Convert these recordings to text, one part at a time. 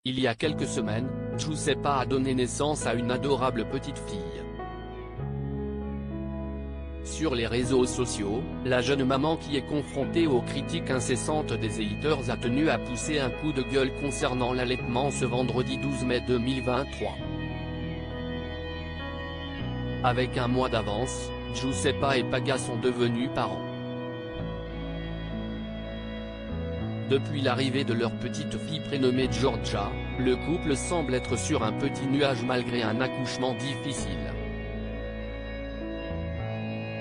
Il y a quelques semaines, Giuseppa a donné naissance à une adorable petite fille. Sur les réseaux sociaux, la jeune maman qui est confrontée aux critiques incessantes des haters a tenu à pousser un coup de gueule concernant l'allaitement ce vendredi 12 mai 2023. Avec un mois d'avance, Giuseppa et Paga sont devenus parents. Depuis l'arrivée de leur petite fille prénommée Georgia, le couple semble être sur un petit nuage malgré un accouchement difficile.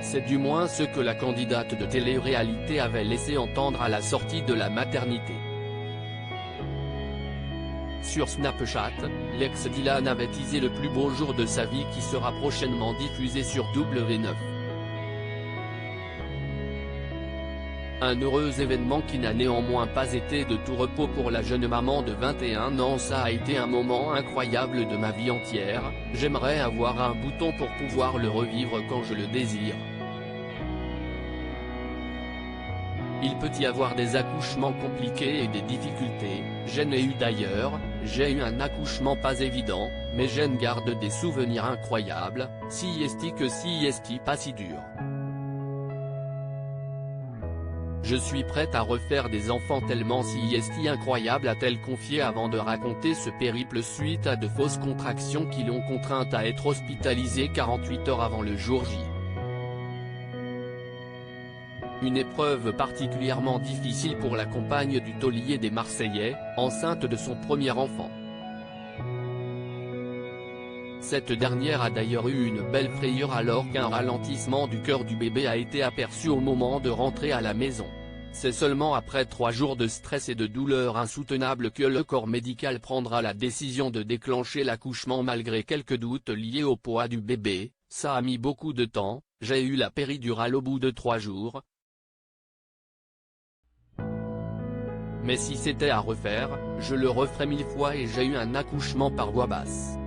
C'est du moins ce que la candidate de télé-réalité avait laissé entendre à la sortie de la maternité. Sur Snapchat, l'ex-Dylan avait teasé le plus beau jour de sa vie qui sera prochainement diffusé sur W9. Un heureux événement qui n'a néanmoins pas été de tout repos pour la jeune maman de 21 ans. Ça a été un moment incroyable de ma vie entière, j'aimerais avoir un bouton pour pouvoir le revivre quand je le désire. Il peut y avoir des accouchements compliqués et des difficultés, j'en ai eu d'ailleurs, j'ai eu un accouchement pas évident, mais j'en garde des souvenirs incroyables, si est que si est pas si dur. Je suis prête à refaire des enfants tellement si est incroyable, a-t-elle confié avant de raconter ce périple suite à de fausses contractions qui l'ont contrainte à être hospitalisée 48 heures avant le jour J. Une épreuve particulièrement difficile pour la compagne du taulier des Marseillais, enceinte de son premier enfant. Cette dernière a d'ailleurs eu une belle frayeur alors qu'un ralentissement du cœur du bébé a été aperçu au moment de rentrer à la maison. C'est seulement après 3 jours de stress et de douleurs insoutenables que le corps médical prendra la décision de déclencher l'accouchement malgré quelques doutes liés au poids du bébé. Ça a mis beaucoup de temps, j'ai eu la péridurale au bout de 3 jours. Mais si c'était à refaire, je le referais 1000 fois et j'ai eu un accouchement par voie basse.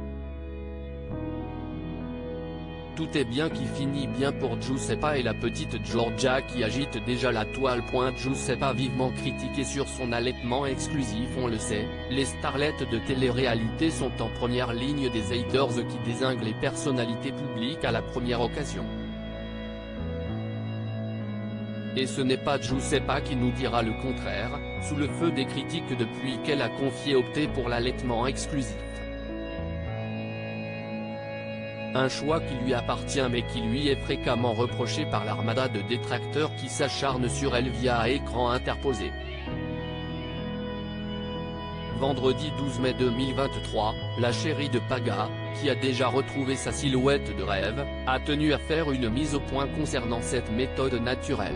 Tout est bien qui finit bien pour Giuseppa et la petite Georgia qui agite déjà la toile. Giuseppa vivement critiquée sur son allaitement exclusif. On le sait, les starlettes de télé-réalité sont en première ligne des haters qui dézinguent les personnalités publiques à la première occasion. Et ce n'est pas Giuseppa qui nous dira le contraire, sous le feu des critiques depuis qu'elle a confié opter pour l'allaitement exclusif. Un choix qui lui appartient mais qui lui est fréquemment reproché par l'armada de détracteurs qui s'acharnent sur elle via écran interposé. Vendredi 12 mai 2023, la chérie de Paga, qui a déjà retrouvé sa silhouette de rêve, a tenu à faire une mise au point concernant cette méthode naturelle.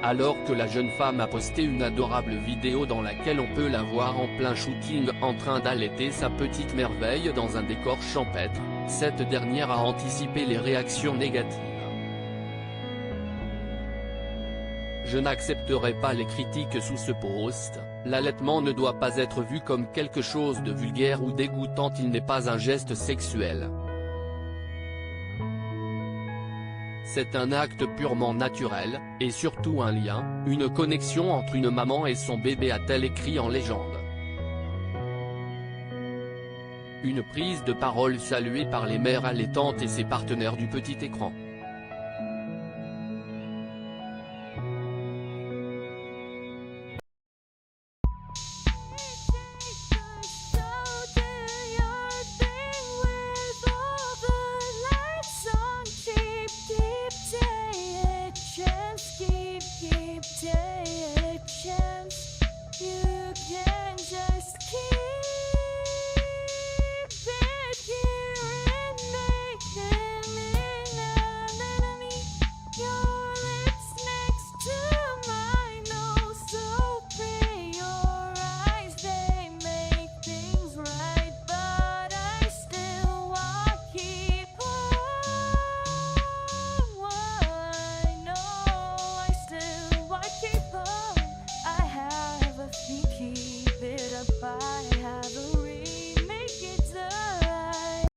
Alors que la jeune femme a posté une adorable vidéo dans laquelle on peut la voir en plein shooting en train d'allaiter sa petite merveille dans un décor champêtre, cette dernière a anticipé les réactions négatives. Je n'accepterai pas les critiques sous ce post, l'allaitement ne doit pas être vu comme quelque chose de vulgaire ou dégoûtant, il n'est pas un geste sexuel. C'est un acte purement naturel, et surtout un lien, une connexion entre une maman et son bébé, a-t-elle écrit en légende. Une prise de parole saluée par les mères allaitantes et ses partenaires du petit écran.